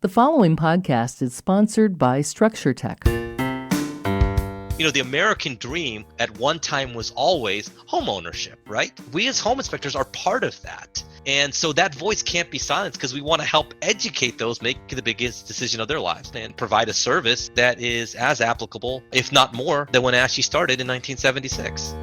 The following podcast is sponsored by Structure Tech. You know, the American dream at one time was always home ownership, right? We as home inspectors are part of that. And so that voice can't be silenced because we want to help educate those making the biggest decision of their lives and provide a service that is as applicable, if not more, than when ASHI started in 1976.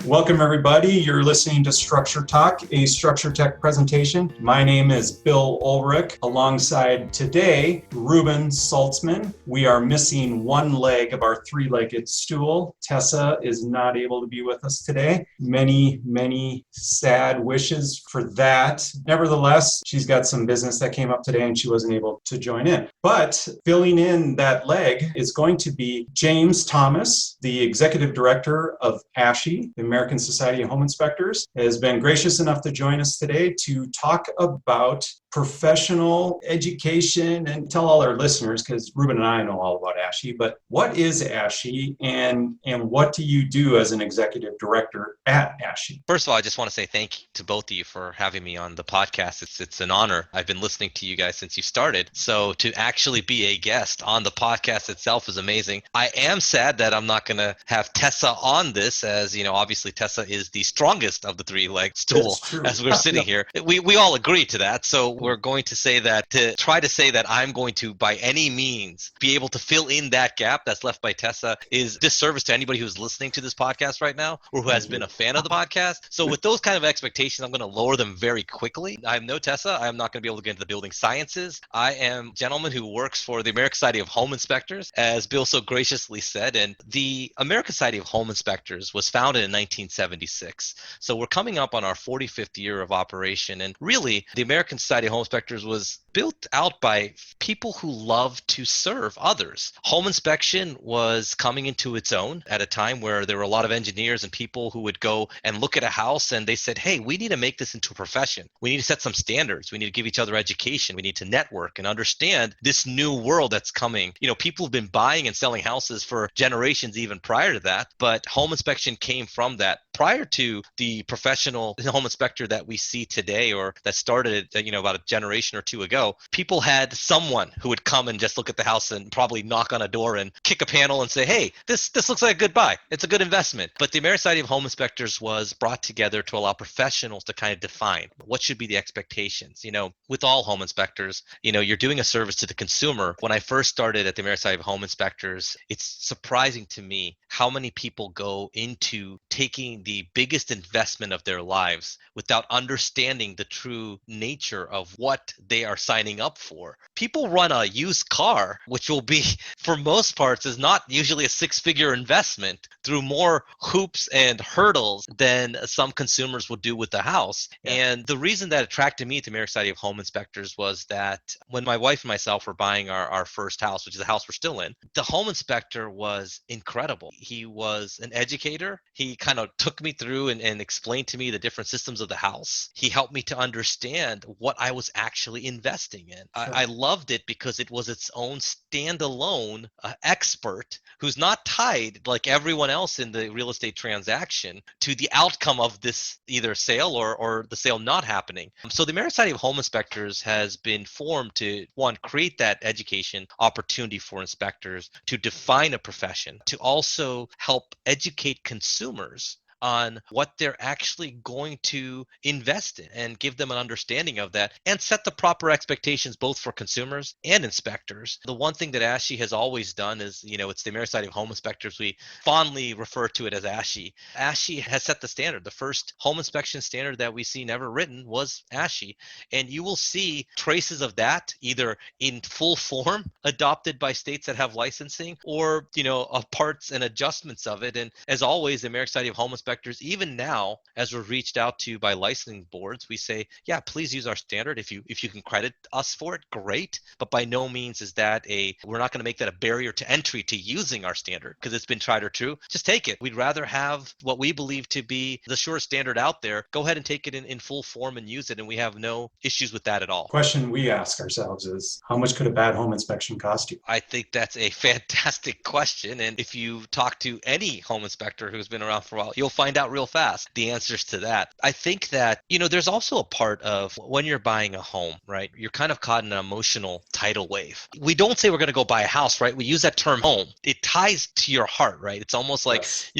Welcome, everybody. You're listening to Structure Talk, a Structure Tech presentation. My name is Bill Ulrich. Alongside today, Ruben Saltzman. We are missing one leg of our three-legged stool. Tessa is not able to be with us today. Many sad wishes for that. Nevertheless, she's got some business that came up today and she wasn't able to join in. But filling in that leg is going to be James Thomas, the Executive Director of ASHI, the American Society of Home Inspectors, has been gracious enough to join us today to talk about professional education and tell all our listeners, because Ruben and I know all about ASHI, but what is ASHI and what do you do as an executive director at ASHI? First of all, I just want to say thank you to both of you for having me on the podcast. It's an honor. I've been listening to you guys since you started. So to actually be a guest on the podcast itself is amazing. I am sad that I'm not going to have Tessa on this, as, you know, obviously Tessa is the strongest of the three-legged stool as we're sitting here. We all agree to that. So we're going to say that, to try to say that I'm going to, by any means, be able to fill in that gap that's left by Tessa is disservice to anybody who's listening to this podcast right now or who has been a fan of the podcast. So with those kind of expectations, I'm going to lower them very quickly. I'm no Tessa. I'm not going to be able to get into the building sciences. I am a gentleman who works for the American Society of Home Inspectors, as Bill so graciously said. And the American Society of Home Inspectors was founded in 1976. So we're coming up on our 45th year of operation. And really, the American Society of Home Inspectors was built out by people who love to serve others. Home inspection was coming into its own at a time where there were a lot of engineers and people who would go and look at a house and they said, hey, we need to make this into a profession. We need to set some standards. We need to give each other education. We need to network and understand this new world that's coming. You know, people have been buying and selling houses for generations even prior to that, but home inspection came from that. Prior to the professional home inspector that we see today, or that started, about a generation or two ago, people had someone who would come and just look at the house and probably knock on a door and kick a panel and say, hey, this looks like a good buy. It's a good investment. But the American Society of Home Inspectors was brought together to allow professionals to kind of define what should be the expectations. You know, with all home inspectors, you're doing a service to the consumer. When I first started at the American Society of Home Inspectors, it's surprising to me how many people go into taking the biggest investment of their lives without understanding the true nature of what they are signing up for. People run a used car, which will be, for most parts, is not usually a six-figure investment, through more hoops and hurdles than some consumers will do with the house. Yeah. And the reason that attracted me to the American Society of Home Inspectors was that when my wife and myself were buying our first house, which is the house we're still in, the home inspector was incredible. He was an educator. He kind of took me through and explained to me the different systems of the house. He helped me to understand what I was actually investing in. I loved it because it was its own standalone expert who's not tied like everyone else in the real estate transaction to the outcome of this either sale or the sale not happening. So the American Society of Home Inspectors has been formed to, one, create that education opportunity for inspectors to define a profession, to also help educate consumers on what they're actually going to invest in and give them an understanding of that and set the proper expectations both for consumers and inspectors. The one thing that ASHI has always done is, it's the American Society of Home Inspectors. We fondly refer to it as ASHI. ASHI has set the standard. The first home inspection standard that we see never written was ASHI. And you will see traces of that either in full form adopted by states that have licensing or, of parts and adjustments of it. And as always, the American Society of Home Inspectors, even now, as we're reached out to by licensing boards, we say, yeah, please use our standard. If you can credit us for it, great. But by no means is that we're not going to make that a barrier to entry to using our standard because it's been tried or true. Just take it. We'd rather have what we believe to be the surest standard out there. Go ahead and take it in full form and use it. And we have no issues with that at all. Question we ask ourselves is, how much could a bad home inspection cost you? I think that's a fantastic question. And if you talk to any home inspector who's been around for a while, you'll find out real fast the answers to that. I think that, there's also a part of when you're buying a home, right? You're kind of caught in an emotional tidal wave. We don't say we're going to go buy a house, right? We use that term home. It ties to your heart, right? It's almost like Yes.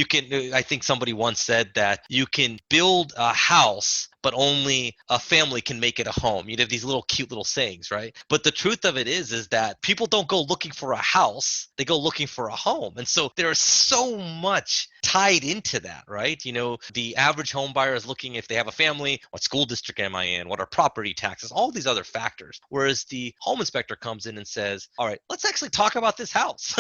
I think somebody once said that you can build a house, but only a family can make it a home. You have these little cute little sayings, right? But the truth of it is that people don't go looking for a house, they go looking for a home. And so there's so much tied into that, right? The average home buyer is looking if they have a family, what school district am I in? What are property taxes? All these other factors. Whereas the home inspector comes in and says, all right, let's actually talk about this house.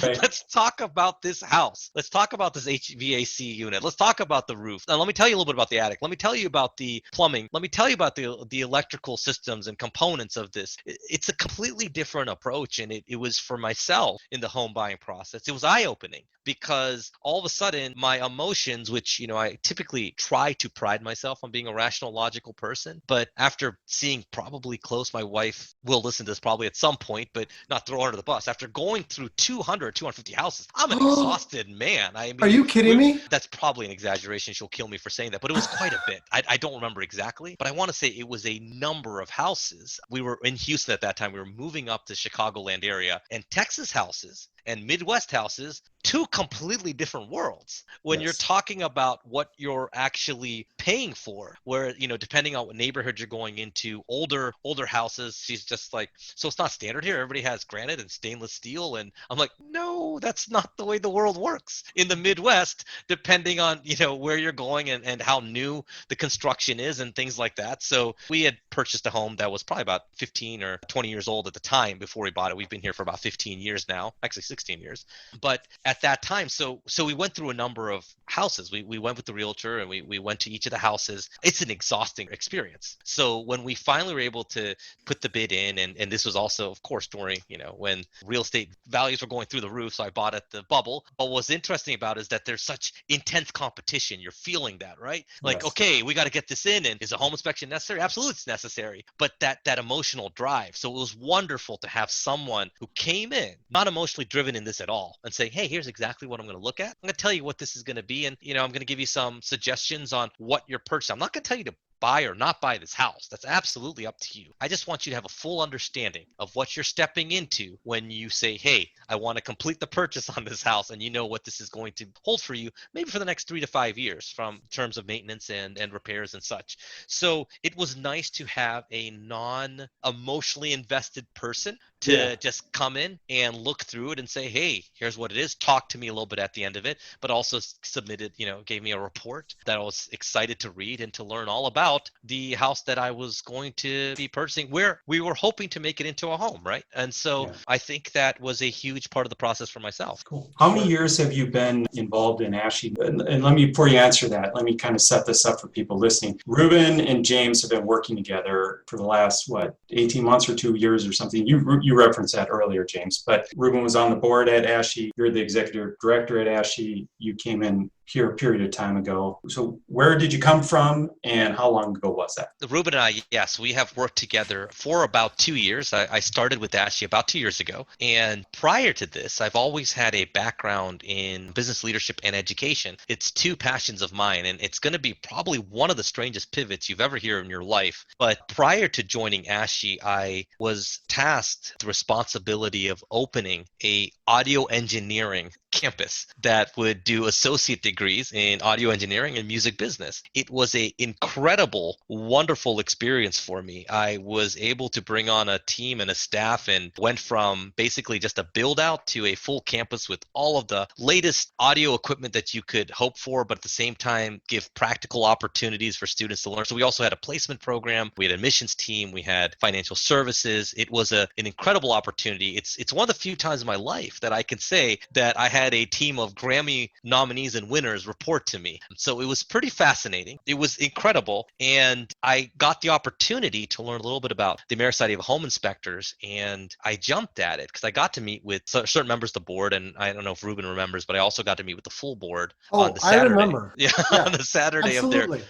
Right. Let's talk about this house. Let's talk about this HVAC unit. Let's talk about the roof. Now, let me tell you a little bit about the attic. Let me tell you about the plumbing. Let me tell you about the electrical systems and components of this. It's a completely different approach. And it was for myself in the home buying process. It was eye-opening because all of a sudden my emotions, which, I typically try to pride myself on being a rational, logical person. But after seeing probably close, my wife will listen to this probably at some point, but not throw her under the bus. After going through 250 houses, I'm an exhausted man. I mean, Are you kidding me? That's probably an exaggeration. She'll kill me for saying that, but it was quite a bit. I don't remember exactly, but I want to say it was a number of houses. We were in Houston at that time. We were moving up to Chicagoland area, and Texas houses and Midwest houses, two completely different worlds when Yes. you're talking about what you're actually paying for, where, depending on what neighborhood you're going into, older houses, she's just like, so it's not standard here. Everybody has granite and stainless steel. And I'm like, no, that's not the way the world works. In the Midwest, depending on, where you're going and how new the construction is and things like that. So we had purchased a home that was probably about 15 or 20 years old at the time before we bought it. We've been here for about 15 years now, actually 16 years. But at that time, so we went through a number of houses. We went with the realtor and we went to each of the houses. It's an exhausting experience. So when we finally were able to put the bid in, and this was also, of course, during, when real estate values were going through the roof. So I bought at the bubble. But what's interesting about it is that there's such intense competition. You're feeling that, right? Like, Yes. okay, we got to get this in. And is a home inspection necessary? Absolutely, it's necessary. But that emotional drive. So it was wonderful to have someone who came in, not emotionally driven in this at all, and say, hey, here's exactly what I'm going to look at. I'm going to tell you what this is going to be. And, I'm going to give you some suggestions on what you're purchasing. I'm not going to tell you to buy or not buy this house. That's absolutely up to you. I just want you to have a full understanding of what you're stepping into when you say, hey, I want to complete the purchase on this house, and you know what this is going to hold for you, maybe for the next 3 to 5 years from terms of maintenance and repairs and such. So it was nice to have a non-emotionally invested person to just come in and look through it and say, hey, here's what it is. Talk to me a little bit at the end of it, but also submitted, gave me a report that I was excited to read and to learn all about the house that I was going to be purchasing, where we were hoping to make it into a home, right? And so I think that was a huge part of the process for myself. Cool. How many years have you been involved in ASHI? And let me, before you answer that, let me kind of set this up for people listening. Ruben and James have been working together for the last, 18 months or 2 years or something. You referenced that earlier, James, but Ruben was on the board at ASHI. You're the executive director at ASHI. You came in here a period of time ago. So where did you come from and how long ago was that? Ruben and I, yes, we have worked together for about 2 years. I started with ASHI about 2 years ago. And prior to this, I've always had a background in business leadership and education. It's two passions of mine, and it's going to be probably one of the strangest pivots you've ever heard in your life. But prior to joining ASHI, I was tasked the responsibility of opening a audio engineering campus that would do associate degrees in audio engineering and music business. It was an incredible, wonderful experience for me. I was able to bring on a team and a staff and went from basically just a build out to a full campus with all of the latest audio equipment that you could hope for, but at the same time give practical opportunities for students to learn. So we also had a placement program, we had an admissions team, we had financial services. It was an incredible opportunity. It's one of the few times in my life that I can say that I had a team of Grammy nominees and winners report to me. So it was pretty fascinating. It was incredible. And I got the opportunity to learn a little bit about the American Society of Home Inspectors. And I jumped at it because I got to meet with certain members of the board. And I don't know if Ruben remembers, but I also got to meet with the full board on the Saturday. I remember. Yeah, on the Saturday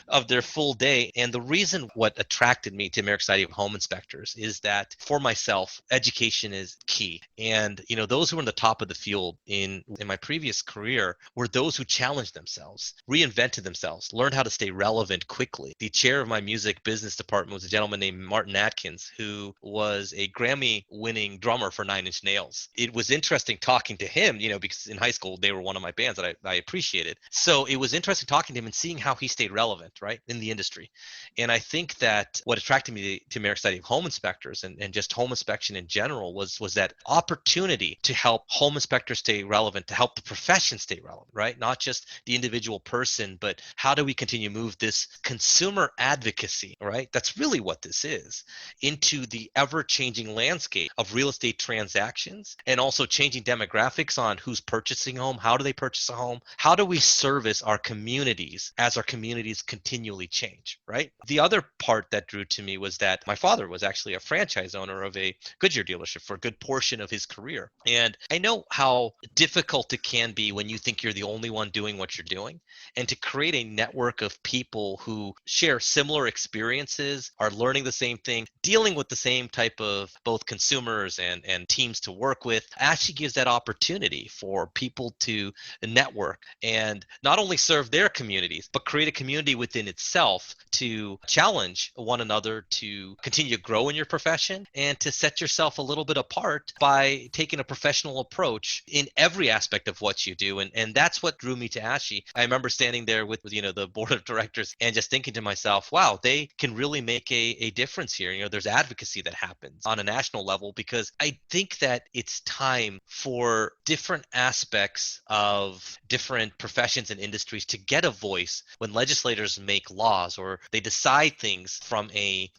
of their full day. And the reason what attracted me to American Society of Home Inspectors is that for myself, education is key. And, those who are in the top of the field in in my previous career were those who challenged themselves, reinvented themselves, learned how to stay relevant quickly. The chair of my music business department was a gentleman named Martin Atkins, who was a Grammy-winning drummer for Nine Inch Nails. It was interesting talking to him, because in high school they were one of my bands that I appreciated. So it was interesting talking to him and seeing how he stayed relevant, right, in the industry. And I think that what attracted me to American Society of Home Inspectors and just home inspection in general was that opportunity to help home inspectors stay relevant, to help the profession stay relevant, right? Not just the individual person, but how do we continue to move this consumer advocacy, right? That's really what this is, into the ever-changing landscape of real estate transactions, and also changing demographics on who's purchasing a home, how do they purchase a home, how do we service our communities as our communities continually change, right? The other part that drew to me was that my father was actually a franchise owner of a Goodyear dealership for a good portion of his career. And I know how difficult it can be when you think you're the only one doing what you're doing, and to create a network of people who share similar experiences, are learning the same thing, dealing with the same type of both consumers and teams to work with. ASHI gives that opportunity for people to network and not only serve their communities, but create a community within itself to challenge one another to continue to grow in your profession and to set yourself a little bit apart by taking a professional approach in every aspect of what you do. And that's what drew me to ASHI. I remember standing there with the board of directors and just thinking to myself, wow, they can really make a difference here. There's advocacy that happens on a national level, because I think that it's time for different aspects of different professions and industries to get a voice when legislators make laws or they decide things from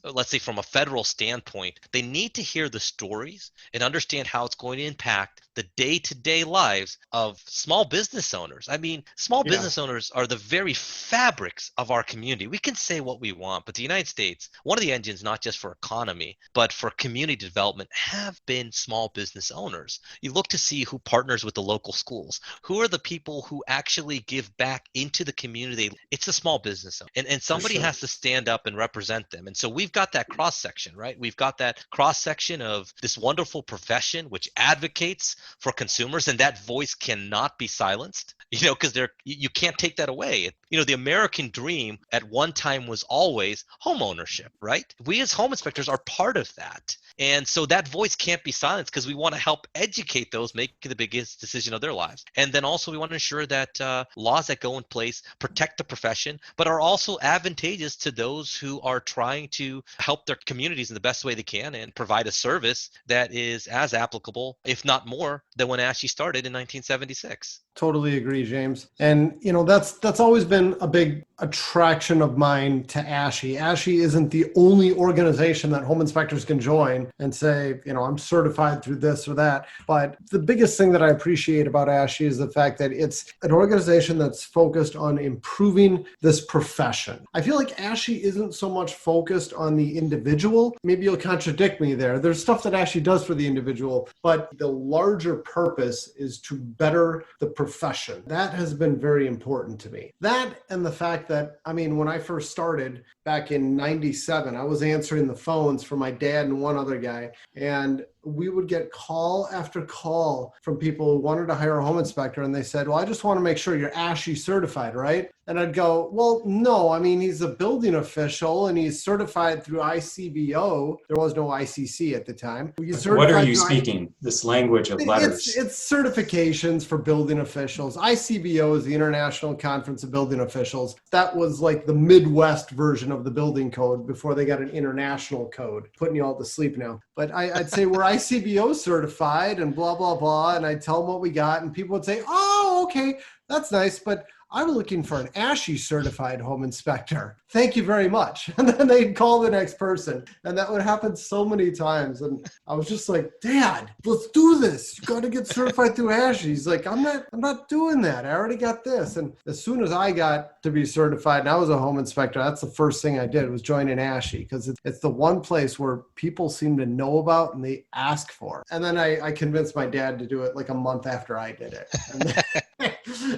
let's say from a federal standpoint. They need to hear the stories and understand how it's going to impact the day-to-day lives of small business owners. I mean, small business owners are the very fabrics of our community. We can say what we want, but the United States, one of the engines, not just for economy, but for community development, have been small business owners. You look to see who partners with the local schools. Who are the people who actually give back into the community? It's a small business owner. And somebody has to stand up and represent them. And so we've got that cross-section, right? We've got that cross-section of this wonderful profession which advocates for consumers, and that voice cannot be silenced, because you can't take that away. The American dream at one time was always home ownership, right? We as home inspectors are part of that. And so that voice can't be silenced, because we want to help educate those making the biggest decision of their lives. And then also we want to ensure that laws that go in place protect the profession, but are also advantageous to those who are trying to help their communities in the best way they can and provide a service that is as applicable, if not more, than when ASHI started in 1976. Totally agree, James. And, that's always been a big attraction of mine to ASHI. ASHI isn't the only organization that home inspectors can join and say, I'm certified through this or that. But the biggest thing that I appreciate about ASHI is the fact that it's an organization that's focused on improving this profession. I feel like ASHI isn't so much focused on the individual. Maybe you'll contradict me there. There's stuff that ASHI does for the individual, but the larger purpose is to better the profession. That has been very important to me. That and the fact that, when I first started back in 97, I was answering the phones for my dad and one other guy, and we would get call after call from people who wanted to hire a home inspector, and they said, well, I just want to make sure you're ASHI certified, right? And I'd go, well, no, he's a building official and he's certified through ICBO. There was no ICC at the time. What are you speaking? This language of letters. It's certifications for building officials. ICBO is the International Conference of Building Officials. That was like the Midwest version of the building code before they got an international code. Putting you all to sleep now. But I'd say we're ICBO certified and blah, blah, blah. And I'd tell them what we got. And people would say, oh, okay, that's nice. But I'm looking for an ASHI certified home inspector. Thank you very much. And then they'd call the next person. And that would happen so many times. And I was just like, Dad, let's do this. You got to get certified through ASHI. He's like, I'm not doing that. I already got this. And as soon as I got to be certified and I was a home inspector, that's the first thing I did was join an ASHI, because it's the one place where people seem to know about and they ask for. And then I convinced my dad to do it like a month after I did it.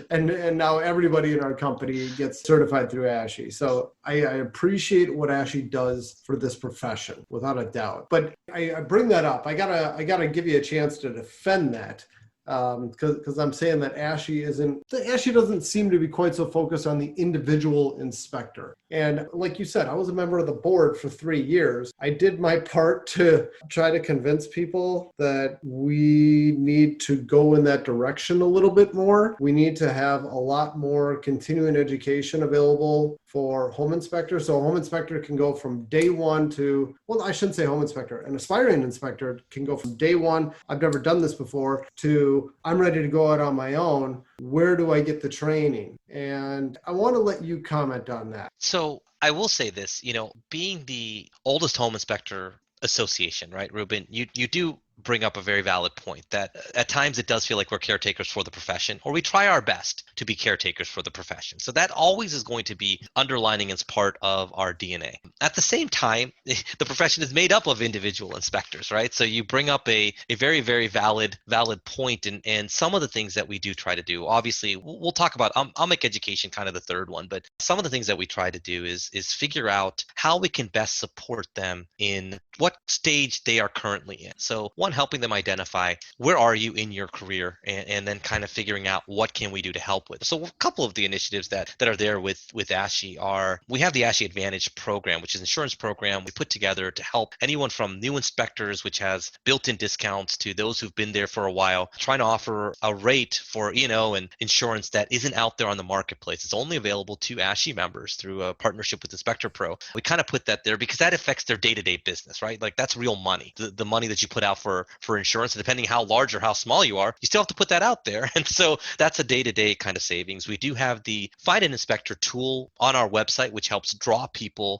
And now everybody in our company gets certified through ASHI. So I appreciate what ASHI does for this profession, without a doubt. But I bring that up. I gotta give you a chance to defend that. because I'm saying that ASHI doesn't seem to be quite so focused on the individual inspector. And like you said, I was a member of the board for 3 years. I did my part to try to convince people that we need to go in that direction a little bit more. We need to have a lot more continuing education available for home inspectors. So a home inspector can go from day one to, well, I shouldn't say home inspector, an aspiring inspector can go from day one, I've never done this before, to I'm ready to go out on my own. Where do I get the training? And I want to let you comment on that. So I will say this, being the oldest home inspector association, right, Ruben, you do bring up a very valid point that at times it does feel like we're caretakers for the profession, or we try our best to be caretakers for the profession. So that always is going to be underlining as part of our DNA. At the same time, the profession is made up of individual inspectors, right? So you bring up a very, very valid point, and some of the things that we do try to do, obviously we'll talk about, I'll make education kind of the third one, but some of the things that we try to do is figure out how we can best support them in what stage they are currently in. So one, helping them identify where are you in your career, and then kind of figuring out what can we do to help with. So a couple of the initiatives that are there with ASHI are, we have the ASHI Advantage program, which is an insurance program we put together to help anyone from new inspectors, which has built-in discounts, to those who've been there for a while, trying to offer a rate for an insurance that isn't out there on the marketplace. It's only available to ASHI members through a partnership with Inspector Pro. We kind of put that there because that affects their day-to-day business, right? Like that's real money. The money that you put out for insurance, depending how large or how small you are, you still have to put that out there. And so that's a day-to-day kind of savings. We do have the Find an Inspector tool on our website, which helps draw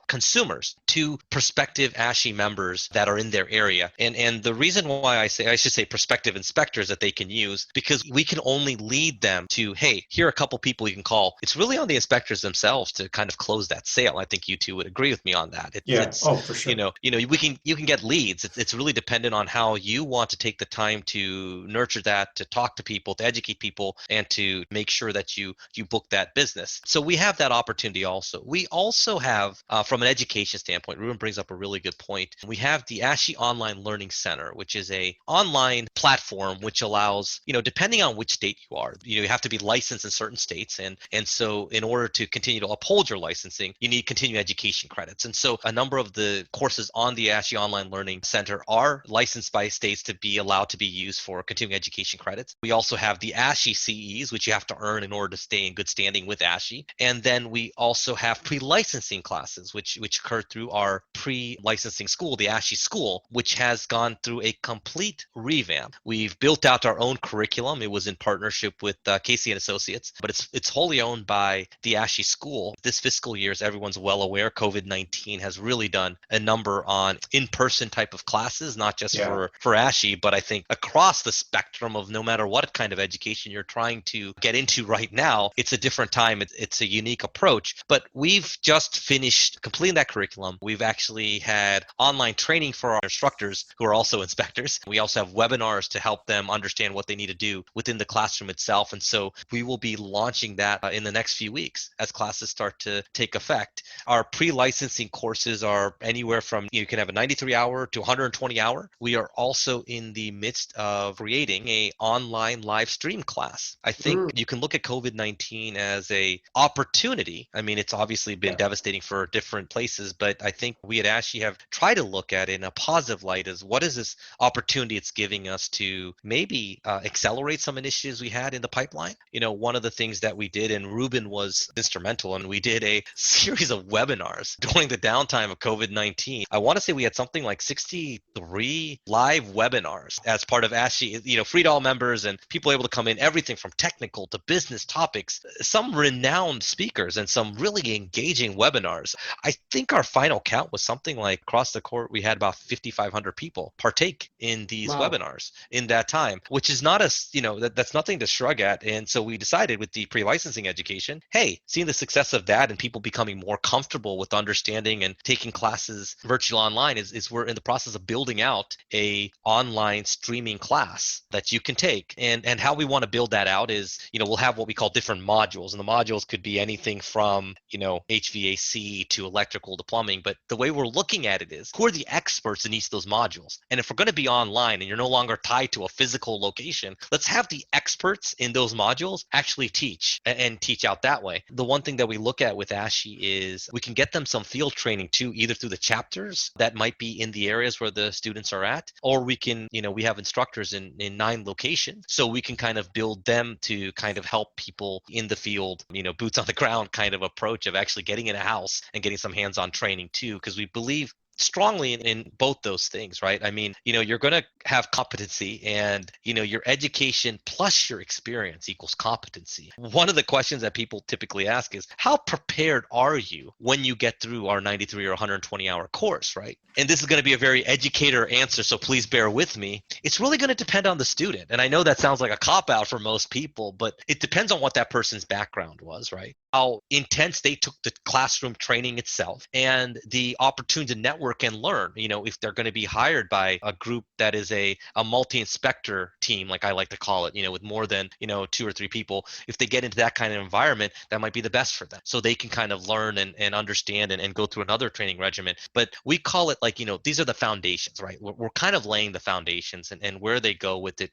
consumers to prospective ASHI members that are in their area. And the reason why I should say prospective inspectors that they can use, because we can only lead them to, hey, here are a couple people you can call. It's really on the inspectors themselves to kind of close that sale. I think you two would agree with me on that. For sure. You can get leads. It's really dependent on how you want to take the time to nurture that, to talk to people, to educate people, and to make sure that you book that business. So we have that opportunity also. We also have, from an education standpoint, Ruben brings up a really good point. We have the ASHI Online Learning Center, which is a online platform which allows, depending on which state you are, you have to be licensed in certain states. And so in order to continue to uphold your licensing, you need continuing education credits. And so a number of the courses on the ASHI Online Learning Center are licensed by states to be allowed to be used for continuing education credits. We also have the ASHI CEs, which you have to earn in order to stay in good standing with ASHI. And then we also have pre-licensing classes, which occur through our pre-licensing school, the ASHI School, which has gone through a complete revamp. We've built out our own curriculum. It was in partnership with Casey and Associates, but it's wholly owned by the ASHI School. This fiscal year, as everyone's well aware, COVID-19 has really done a number on in-person type of classes, not just for ASHI, but I think across the spectrum of no matter what kind of education you're trying to get into right now, it's a different time. It's a unique approach. But we've just finished completing that curriculum. We've actually had online training for our instructors who are also inspectors. We also have webinars to help them understand what they need to do within the classroom itself. And so we will be launching that in the next few weeks as classes start to take effect. Our pre-licensing courses are anywhere from, you can have a 93-hour to 120-hour. We are also in the midst of creating a online live stream class. I think you can look at COVID-19 as a opportunity. I mean, it's obviously been devastating for different places, but I think we at ASHI have tried to look at it in a positive light as what is this opportunity it's giving us to maybe accelerate some initiatives we had in the pipeline. One of the things that we did, and Ruben was instrumental, and we did a series of webinars during the downtime of COVID-19. I want to say we had something like 63 live webinars as part of ASHI, free to all members and people able to come in, everything from technical to business topics, some renowned speakers and some really engaging webinars. I think our final count was something like across the court, we had about 5,500 people partake in these webinars in that time, which is not that's nothing to shrug at. And so we decided with the pre-licensing education, hey, seeing the success of that and people becoming more comfortable with understanding and taking classes virtual online is we're in the process of building out a online streaming class that you can take. And how we want to build that out is, we'll have what we call different modules. And the modules could be anything from, HVAC to electrical to plumbing. But the way we're looking at it is, who are the experts in each of those modules? And if we're going to be online and you're no longer tied to a physical location, let's have the experts in those modules actually teach and teach out that way. The one thing that we look at with ASHI is we can get them some field training too, either through the chapters that might be in the areas where the students are at, or we can, we have instructors in 9 locations. So we can kind of build them to kind of help people in the field, boots on the ground kind of approach of actually getting in a house and getting some hands-on training too, because we believe strongly in both those things, right? I mean, you're going to have competency, and, your education plus your experience equals competency. One of the questions that people typically ask is, how prepared are you when you get through our 93 or 120 hour course, right? And this is going to be a very educator answer, so please bear with me. It's really going to depend on the student. And I know that sounds like a cop-out for most people, but it depends on what that person's background was, right? How intense they took the classroom training itself and the opportunity to network and learn. If they're going to be hired by a group that is a multi-inspector team, like I like to call it, with more than, 2 or 3 people, if they get into that kind of environment, that might be the best for them. So they can kind of learn and understand and go through another training regimen. But we call it like, these are the foundations, right? We're kind of laying the foundations, and where they go with it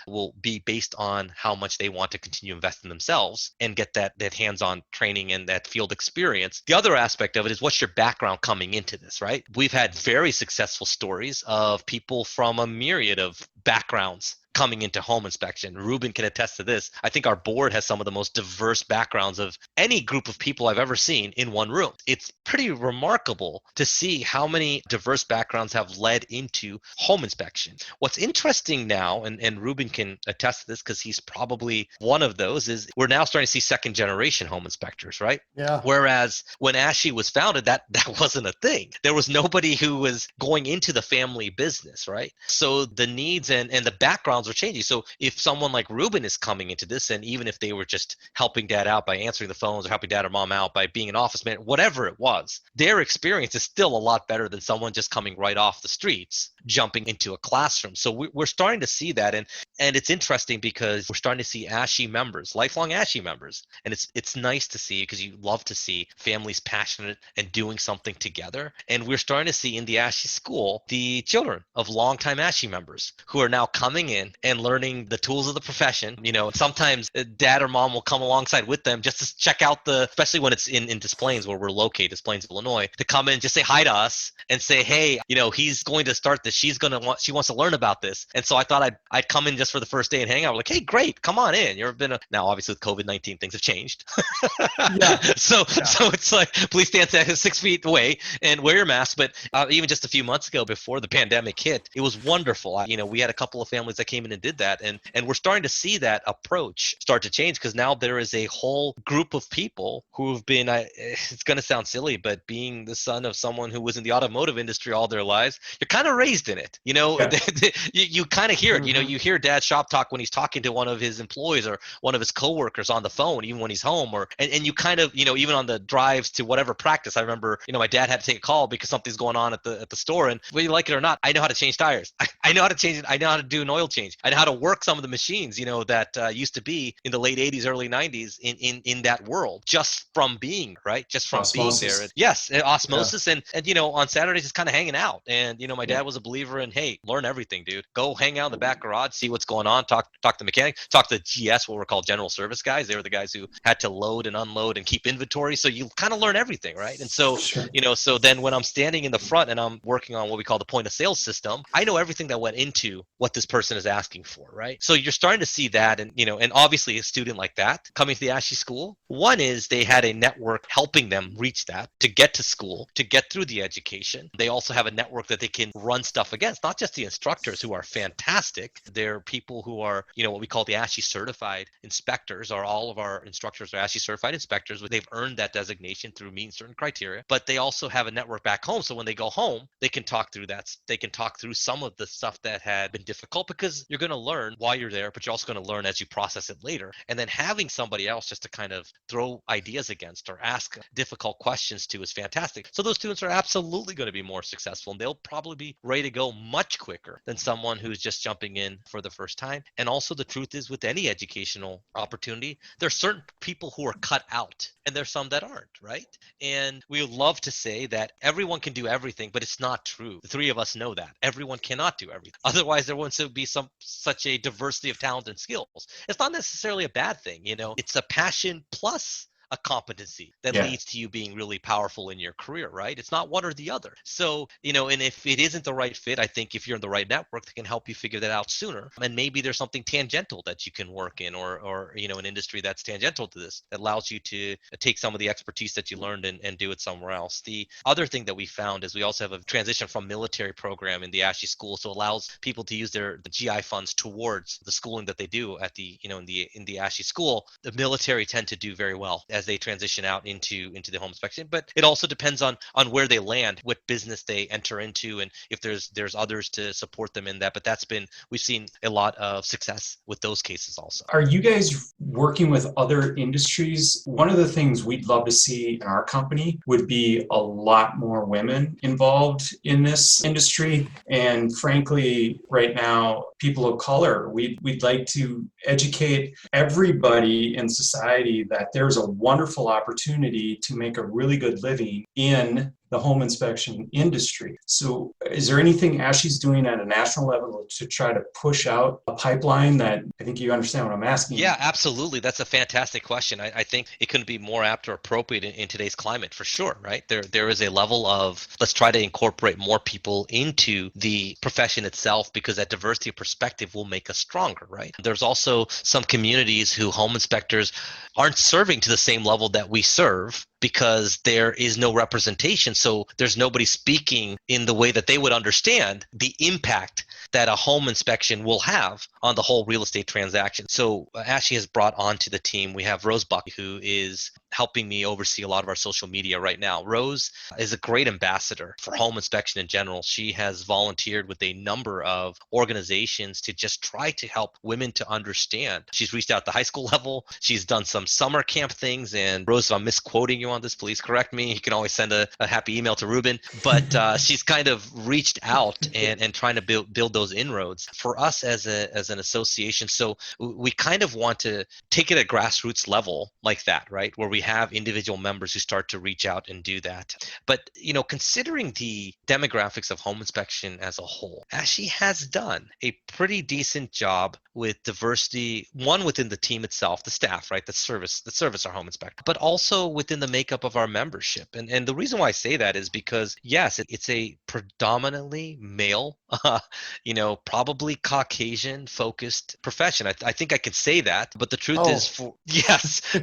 will be based on how much they want to continue investing in themselves and get that hands-on training and that field experience. The other aspect of it is, what's your background coming into this, right? We've had very successful stories of people from a myriad of backgrounds coming into home inspection. Ruben can attest to this. I think our board has some of the most diverse backgrounds of any group of people I've ever seen in one room. It's pretty remarkable to see how many diverse backgrounds have led into home inspection. What's interesting now, and Ruben can attest to this because he's probably one of those, is we're now starting to see second generation home inspectors, right? Yeah. Whereas when ASHI was founded, that wasn't a thing. There was nobody who was going into the family business, right? So the needs and the backgrounds are changing. So if someone like Ruben is coming into this, and even if they were just helping dad out by answering the phones or helping dad or mom out by being an office man, whatever it was, their experience is still a lot better than someone just coming right off the streets, jumping into a classroom. So we're starting to see that. And it's interesting because we're starting to see ASHI members, lifelong ASHI members. And it's nice to see, because you love to see families passionate and doing something together. And we're starting to see in the ASHI school, the children of longtime ASHI members who are now coming in and learning the tools of the profession. Sometimes dad or mom will come alongside with them just to check out especially when it's in Des Plaines, where we're located, Des Plaines, Illinois, to come in, just say hi to us and say, hey, he's going to start this. She wants to learn about this. And so I thought I'd come in just for the first day and hang out. We're like, hey, great, come on in. Now obviously with COVID-19, things have changed. Yeah. So it's like, please stand 6 feet away and wear your mask. But even just a few months ago, before the pandemic hit, it was wonderful. We had a couple of families that came in and did that. And we're starting to see that approach start to change, because now there is a whole group of people who have been, it's going to sound silly, but being the son of someone who was in the automotive industry all their lives, you're kind of raised in it. Yeah. You kind of hear it. You hear dad shop talk when he's talking to one of his employees or one of his coworkers on the phone, even when he's home, and you kind of, even on the drives to whatever practice. I remember, my dad had to take a call because something's going on at the store, and whether you like it or not, I know how to change tires. I know how to change it. I know how to do an oil change. I know how to work some of the machines, that used to be in the late 80s, early 90s in that world, just from being, right? Just from Osmosis. being there. Yes, osmosis. Yeah. And on Saturdays, just kind of hanging out. And, my dad was a believer in, hey, learn everything, dude. Go hang out in the back garage, see what's going on, talk to the mechanic, talk to GS, what we're called general service guys. They were the guys who had to load and unload and keep inventory. So you kind of learn everything, right? And so, Sure. So then when I'm standing in the front and I'm working on what we call the point of sale system, I know everything that went into what this person is asking for, right? So you're starting to see that. And, and obviously a student like that coming to the ASHI school, one is they had a network helping them reach that, to get to school, to get through the education. They also have a network that they can run stuff against, not just the instructors who are fantastic. They're people who are, what we call the ASHI certified inspectors, or all of our instructors are ASHI certified inspectors. They've earned that designation through meeting certain criteria, but they also have a network back home. So when they go home, they can talk through that. They can talk through some of the stuff that had been difficult, because you're going to learn while you're there, but you're also going to learn as you process it later. And then having somebody else just to kind of throw ideas against or ask difficult questions to is fantastic. So those students are absolutely going to be more successful, and they'll probably be ready to go much quicker than someone who's just jumping in for the first time. And also the truth is, with any educational opportunity, there's certain people who are cut out and there's some that aren't, right? And we love to say that everyone can do everything, but it's not true. The three of us know that everyone cannot do everything. Otherwise, there wouldn't be such a diversity of talent and skills. It's not necessarily a bad thing, it's a passion plus a competency that leads to you being really powerful in your career, right? It's not one or the other. So, and if it isn't the right fit, I think if you're in the right network, that can help you figure that out sooner. And maybe there's something tangential that you can work in or an industry that's tangential to this that allows you to take some of the expertise that you learned and do it somewhere else. The other thing that we found is we also have a transition from military program in the ASHI School. So it allows people to use the GI funds towards the schooling that they do at the, in the ASHI School. The military tend to do very well as they transition out into the home inspection, but it also depends on where they land, what business they enter into, and if there's others to support them in that. But we've seen a lot of success with those cases also. Are you guys working with other industries? One of the things we'd love to see in our company would be a lot more women involved in this industry. And frankly, right now, people of color, we'd like to educate everybody in society that there's a wonderful opportunity to make a really good living in the home inspection industry. So is there anything ASHI's doing at a national level to try to push out a pipeline that, I think you understand what I'm asking? Yeah, absolutely. That's a fantastic question. I think it couldn't be more apt or appropriate in today's climate, for sure, right? There is a level of, let's try to incorporate more people into the profession itself, because that diversity of perspective will make us stronger, right? There's also some communities who home inspectors aren't serving to the same level that we serve, because there is no representation. So there's nobody speaking in the way that they would understand the impact that a home inspection will have on the whole real estate transaction. So ASHI has brought onto the team, we have Rose Buck, who is helping me oversee a lot of our social media right now. Rose is a great ambassador for home inspection in general. She has volunteered with a number of organizations to just try to help women to understand. She's reached out at the high school level. She's done some summer camp things. And Rose, if I'm misquoting you on this, please correct me. You can always send a happy email to Ruben. But she's kind of reached out and trying to build those inroads for us as an association. So we kind of want to take it at grassroots level like that, right? Where we have individual members who start to reach out and do that. But, considering the demographics of home inspection as a whole, ASHI has done a pretty decent job with diversity, one within the team itself, the staff, right, that service our home inspector, but also within the makeup of our membership. And the reason why I say that is because, yes, it's a predominantly male, probably Caucasian focused profession. I think I could say that, but the truth is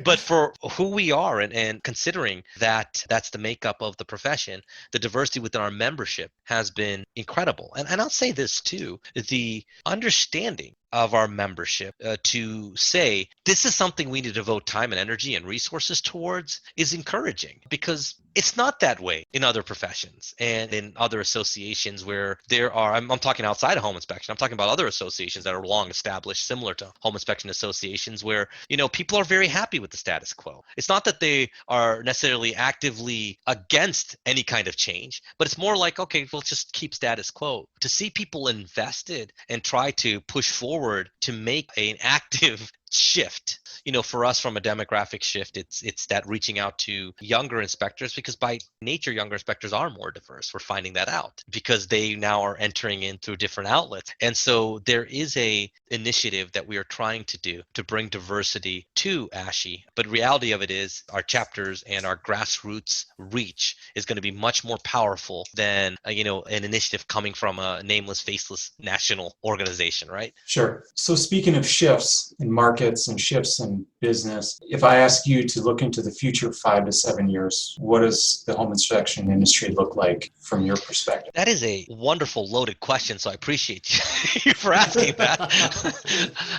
but for who we are and considering that that's the makeup of the profession, the diversity within our membership has been incredible. And I'll say this too, the understanding of our membership to say this is something we need to devote time and energy and resources towards is encouraging, because it's not that way in other professions and in other associations where there are, I'm talking outside of home inspection, I'm talking about other associations that are long established, similar to home inspection associations, where, people are very happy with the status quo. It's not that they are necessarily actively against any kind of change, but it's more like, okay, we'll just keep status quo. To see people invested and try to push forward to make an active shift, for us from a demographic shift, it's that reaching out to younger inspectors, because by nature, younger inspectors are more diverse. We're finding that out because they now are entering in through different outlets. And so there is a initiative that we are trying to do to bring diversity to ASHI. But reality of it is our chapters and our grassroots reach is going to be much more powerful than, an initiative coming from a nameless, faceless national organization, right? Sure. So speaking of shifts in markets and shifts in business, if I ask you to look into the future 5 to 7 years, what does the home inspection industry look like from your perspective? That is a wonderful loaded question, so I appreciate you for asking that.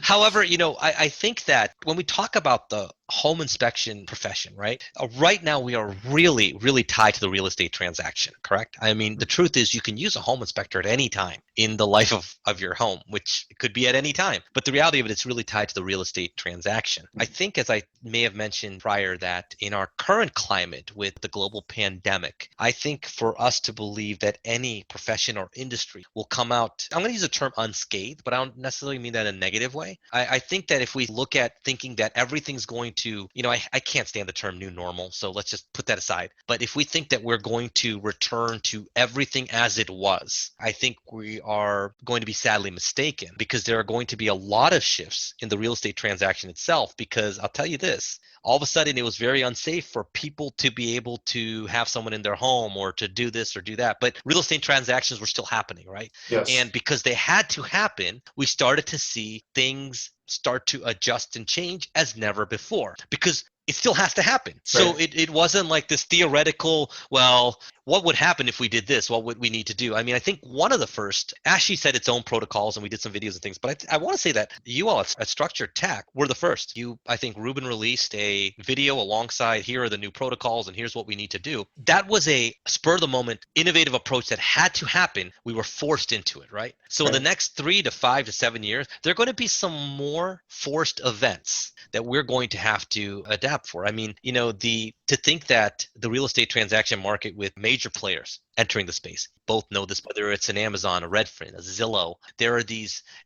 However, I think that when we talk about the home inspection profession, right? Right now, we are really, really tied to the real estate transaction, correct? I mean, the truth is you can use a home inspector at any time in the life of your home, which could be at any time. But the reality of it, it's really tied to the real estate transaction. I think, as I may have mentioned prior, that in our current climate with the global pandemic, I think for us to believe that any profession or industry will come out, I'm going to use the term unscathed, but I don't necessarily mean that in a negative way. I think that if we look at thinking that everything's going to, I can't stand the term new normal, so let's just put that aside. But if we think that we're going to return to everything as it was, I think we are going to be sadly mistaken, because there are going to be a lot of shifts in the real estate transaction itself. Because I'll tell you this, all of a sudden it was very unsafe for people to be able to have someone in their home or to do this or do that. But real estate transactions were still happening, right? Yes. And because they had to happen, we started to see things start to adjust and change as never before, because it still has to happen. So Right. it wasn't like this theoretical, well, what would happen if we did this? What would we need to do? I mean, I think one of the first, ASHI set its own protocols and we did some videos and things, but I want to say that you all at Structured Tech were the first. I think Ruben released a video alongside, here are the new protocols and here's what we need to do. That was a spur of the moment, innovative approach that had to happen. We were forced into it, right? So in the next 3 to 5 to 7 years, there are going to be some more forced events that we're going to have to adapt for. I mean, to think that the real estate transaction market with major players entering the space, both know this, whether it's an Amazon, a Redfin, a Zillow,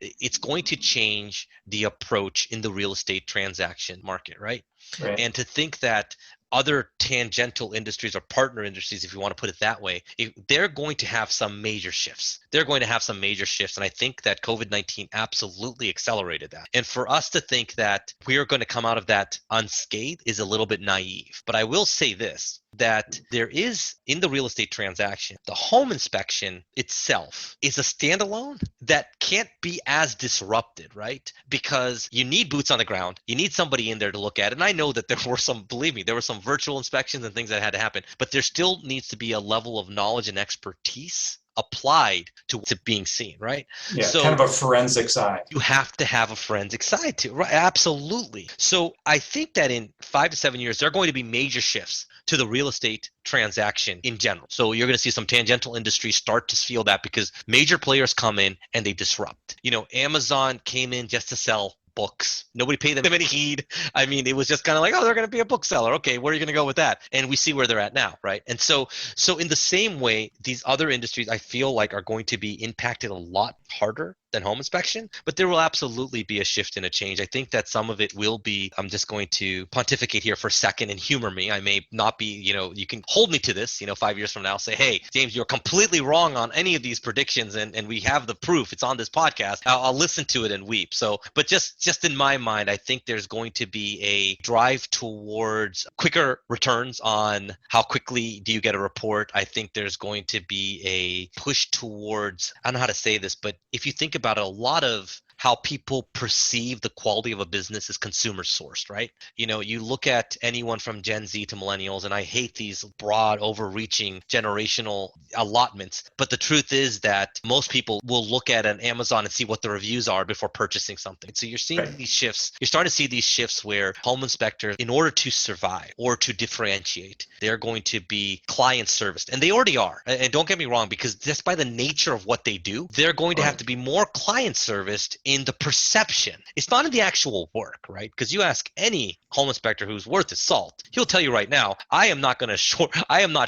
it's going to change the approach in the real estate transaction market, right? Right. And to think that other tangential industries or partner industries, if you want to put it that way, they're going to have some major shifts. They're going to have some major shifts. And I think that COVID-19 absolutely accelerated that. And for us to think that we are going to come out of that unscathed is a little bit naive. But I will say this, that there is, in the real estate transaction, the home inspection itself is a standalone that can't be as disrupted, right? Because you need boots on the ground. You need somebody in there to look at it. And I know that there were some, believe me, there were some virtual inspections and things that had to happen, but there still needs to be a level of knowledge and expertise applied to being seen, right? Yeah, So kind of a forensics eye. you have to have a forensic side to it, right? Absolutely. So I think that in 5 to 7 years, there are going to be major shifts to the real estate transaction in general. So you're going to see some tangential industries start to feel that, because major players come in and they disrupt. Amazon came in just to sell books. Nobody paid them any heed. I mean, it was just kind of like, oh, they're going to be a bookseller. Okay, where are you going to go with that? And we see where they're at now, right? And so in the same way, these other industries, I feel like, are going to be impacted a lot harder than home inspection, but there will absolutely be a shift and a change. I think that some of it will be, I'm just going to pontificate here for a second and humor me. I may not be, you can hold me to this, 5 years from now, say, hey, James, you're completely wrong on any of these predictions. And we have the proof. It's on this podcast. I'll listen to it and weep. So, but just in my mind, I think there's going to be a drive towards quicker returns on how quickly do you get a report. I think there's going to be a push towards, I don't know how to say this, but if you think about it, a lot of how people perceive the quality of a business is consumer sourced, right? You look at anyone from Gen Z to millennials, and I hate these broad, overreaching generational allotments. But the truth is that most people will look at an Amazon and see what the reviews are before purchasing something. So you're seeing these shifts. You're starting to see these shifts where home inspectors, in order to survive or to differentiate, they're going to be client serviced. And they already are. And don't get me wrong, because just by the nature of what they do, they're going to have to be more client serviced in the perception. It's not in the actual work, right? Because you ask any home inspector who's worth his salt, he'll tell you right now, I am not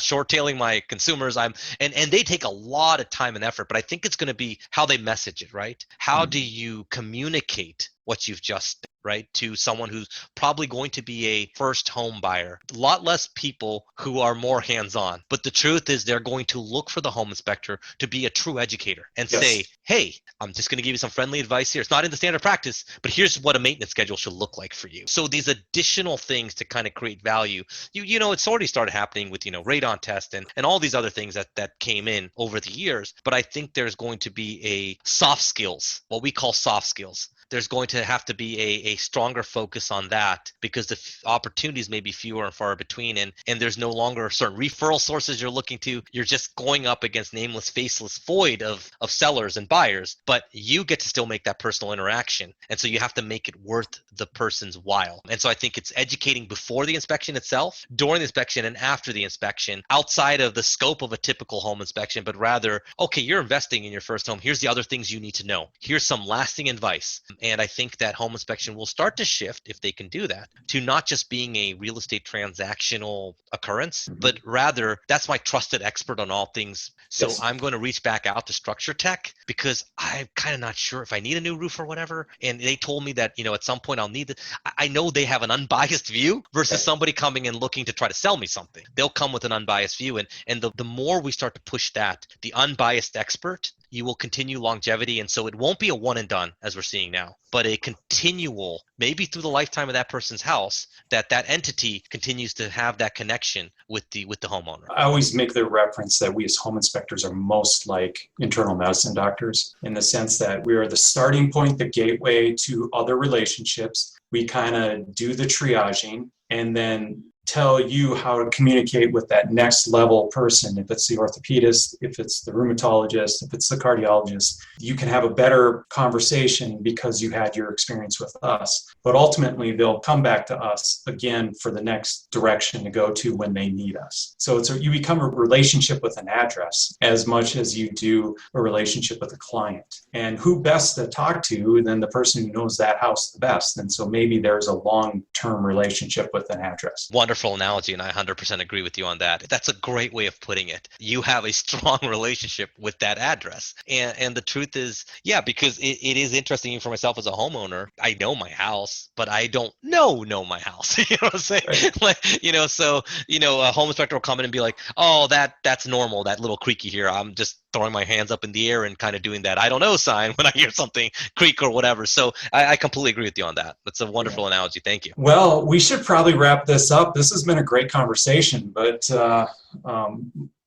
short-tailing my consumers. And they take a lot of time and effort, but I think it's going to be how they message it, right? How do you communicate what you've just, right, to someone who's probably going to be a first home buyer? A lot less people who are more hands-on. But the truth is they're going to look for the home inspector to be a true educator and say, hey, I'm just going to give you some friendly advice here. It's not in the standard practice, but here's what a maintenance schedule should look like for you. So these additional things to kind of create value, it's already started happening with, radon test and all these other things that came in over the years. But I think there's going to be a soft skills, what we call soft skills, there's going to have to be a stronger focus on that because the opportunities may be fewer and far between, and there's no longer certain referral sources you're looking to. You're just going up against nameless, faceless void of sellers and buyers, but you get to still make that personal interaction. And so you have to make it worth the person's while. And so I think it's educating before the inspection itself, during the inspection, and after the inspection, outside of the scope of a typical home inspection, but rather, okay, you're investing in your first home. Here's the other things you need to know. Here's some lasting advice. And I think that home inspection will start to shift, if they can do that, to not just being a real estate transactional occurrence, but rather that's my trusted expert on all things. So Yes. I'm going to reach back out to Structure Tech because I'm kind of not sure if I need a new roof or whatever. And they told me that, at some point I'll need it. I know they have an unbiased view versus somebody coming and looking to try to sell me something. They'll come with an unbiased view. And the more we start to push that, the unbiased expert, you will continue longevity. And so it won't be a one and done as we're seeing now, but a continual, maybe through the lifetime of that person's house, that entity continues to have that connection with the homeowner. I always make the reference that we as home inspectors are most like internal medicine doctors in the sense that we are the starting point, the gateway to other relationships. We kind of do the triaging and then tell you how to communicate with that next level person. If it's the orthopedist, if it's the rheumatologist, if it's the cardiologist, you can have a better conversation because you had your experience with us. But ultimately, they'll come back to us again for the next direction to go to when they need us. So you become a relationship with an address as much as you do a relationship with a client. And who best to talk to than the person who knows that house the best? And so maybe there's a long-term relationship with an address. Wonderful analogy, and I 100% agree with you on that. That's a great way of putting it. You have a strong relationship with that address. And the truth is, because it is interesting even for myself as a homeowner. I know my house, but I don't know my house. You know what I'm saying? Right. So a home inspector will come in and be like, oh, that's normal, that little creaky here. I'm just throwing my hands up in the air and kind of doing that I don't know sign when I hear something creak or whatever. So I completely agree with you on that. That's a wonderful analogy. Thank you. Well, we should probably wrap this up. This has been a great conversation, but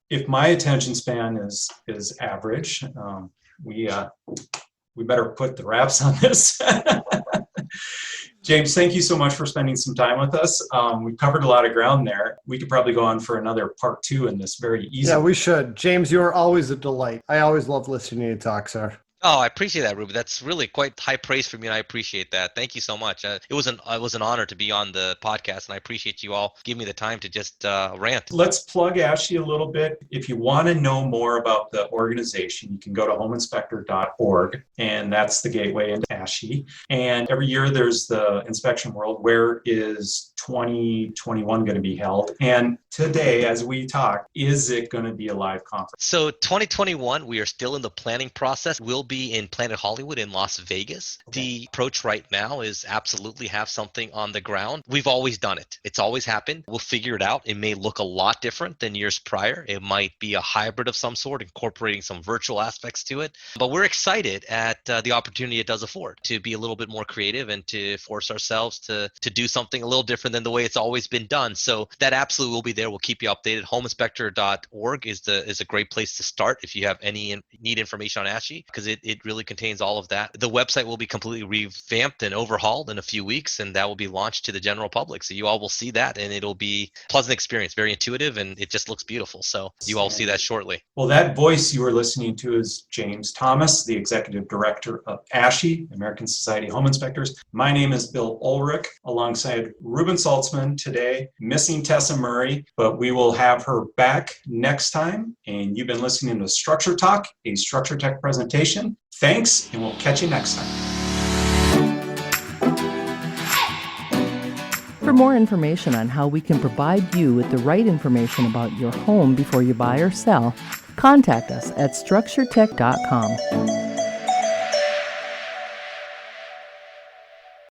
if my attention span is average, we better put the wraps on this. James, thank you so much for spending some time with us. We've covered a lot of ground there. We could probably go on for another part 2 in this very easily. Yeah, we should. James, you're always a delight. I always love listening to you talk, sir. Oh, I appreciate that, Ruben. That's really quite high praise for me, and I appreciate that. Thank you so much. It was an honor to be on the podcast, and I appreciate you all giving me the time to just rant. Let's plug ASHI a little bit. If you want to know more about the organization, you can go to homeinspector.org, and that's the gateway into ASHI. And every year there's the Inspection World. Where is 2021 going to be held? And today, as we talk, is it going to be a live conference? So 2021, we are still in the planning process. We'll be in Planet Hollywood in Las Vegas. Okay. The approach right now is absolutely have something on the ground. We've always done it. It's always happened. We'll figure it out. It may look a lot different than years prior. It might be a hybrid of some sort, incorporating some virtual aspects to it. But we're excited at the opportunity it does afford to be a little bit more creative and to force ourselves to do something a little different than the way it's always been done. So that absolutely will be there. We'll keep you updated. Homeinspector.org is a great place to start if you have need information on ASHI, because it really contains all of that. The website will be completely revamped and overhauled in a few weeks, and that will be launched to the general public. So you all will see that, and it'll be a pleasant experience, very intuitive, and it just looks beautiful. So you all see that shortly. Well, that voice you were listening to is James Thomas, the Executive Director of ASHI, American Society of Home Inspectors. My name is Bill Ulrich, alongside Ruben Saltzman today, missing Tessa Murray, but we will have her back next time. And you've been listening to Structure Talk, a Structure Tech presentation. Thanks, and we'll catch you next time. For more information on how we can provide you with the right information about your home before you buy or sell, contact us at structuretech.com.